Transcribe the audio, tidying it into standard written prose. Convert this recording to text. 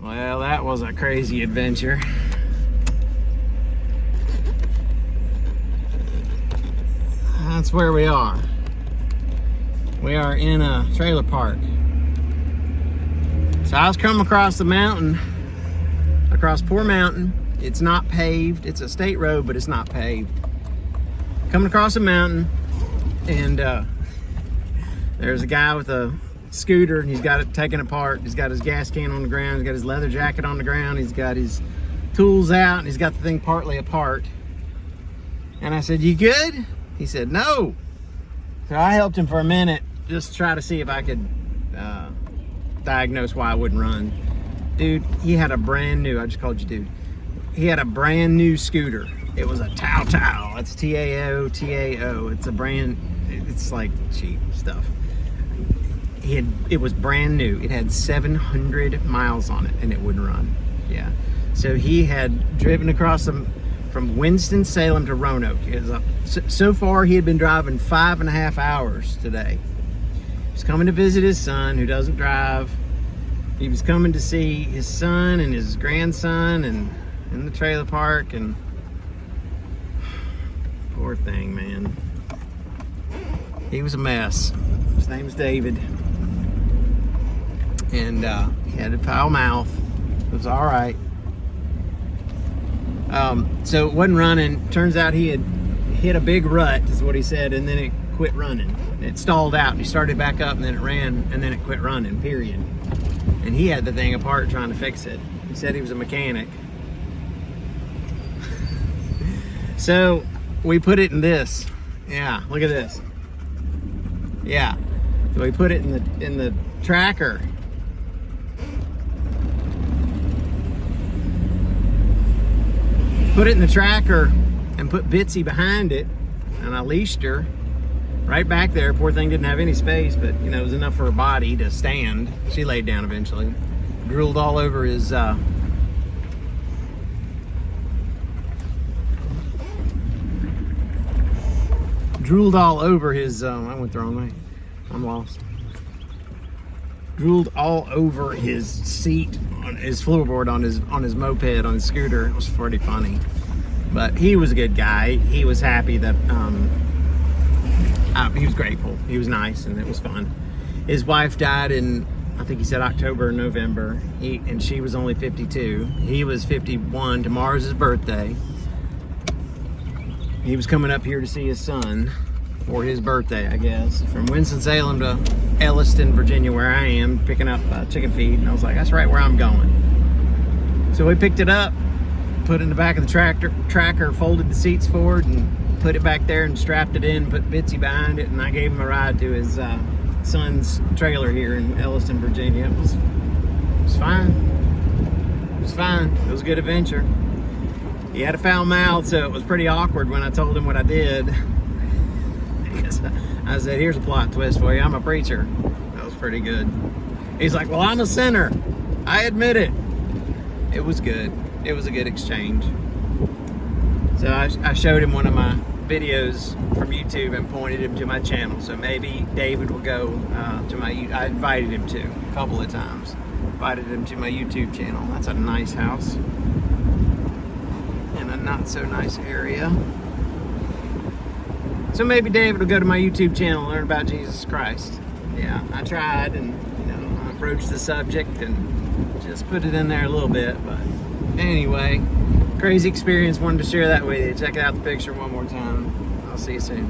Well, that was a crazy adventure. That's where we are. We are in a trailer park. So I was coming across the mountain, across Poor Mountain. It's not paved. It's a state road, but it's not paved. Coming across a mountain, and there's a guy with a scooter, and he's got it taken apart. He's got his gas can on the ground. He's got his leather jacket on the ground. He's got his tools out, and he's got the thing partly apart. And I said, "You good?" He said, "No." So I helped him for a minute, just to try to see if I could diagnose why I wouldn't run. Dude, he had a brand new, I just called you dude. He had a brand new scooter. It was a Tao Tao. It's T-A-O, T-A-O. It's a brand, it's like cheap stuff. It was brand new. It had 700 miles on it and it wouldn't run. Yeah. So he had driven across from Winston-Salem to Roanoke. So far he had been driving 5.5 hours today. He was coming to visit his son who doesn't drive. He was coming to see his son and his grandson and in the trailer park, and poor thing, man. He was a mess. His name's David. And he had a foul mouth. It was all right. So it wasn't running. Turns out he had hit a big rut, is what he said, and then it quit running. It stalled out, and he started back up, and then it ran, and then it quit running, period. And he had the thing apart trying to fix it. He said he was a mechanic. So we put it in this. Yeah, look at this. Yeah. So we put it in the tracker. Put it in the tracker and put Bitsy behind it, and I leashed her right back there. Poor thing didn't have any space, but you know, it was enough for her body to stand. She laid down eventually. Drooled all over his I went the wrong way. I'm lost. Drooled all over his seat, on his floorboard, on his moped, on his scooter. It was pretty funny. But he was a good guy. He was happy that he was grateful. He was nice, and it was fun. His wife died in, I think he said October or November. And she was only 52. He was 51. Tomorrow's his birthday. He was coming up here to see his son for his birthday, I guess. From Winston-Salem to Elliston, Virginia, where I am, picking up chicken feed. And I was like, that's right where I'm going. So we picked it up, put it in the back of the tracker, folded the seats forward, and put it back there and strapped it in, put Bitsy behind it, and I gave him a ride to his son's trailer here in Elliston, Virginia. It was fine. It was fine. It was a good adventure. He had a foul mouth, so it was pretty awkward when I told him what I did. I said, here's a plot twist for you. I'm a preacher. That was pretty good. He's like, well, I'm a sinner. I admit it. It was good. It was a good exchange. So I showed him one of my videos from YouTube and pointed him to my channel. So maybe David will go to my, I invited him to a couple of times. Invited him to my YouTube channel. That's a nice house in a not so nice area. So maybe David will go to my YouTube channel and learn about Jesus Christ. Yeah, I tried, and you know, I broached the subject and just put it in there a little bit. But anyway, crazy experience. Wanted to share that with you. Check out the picture one more time. I'll see you soon.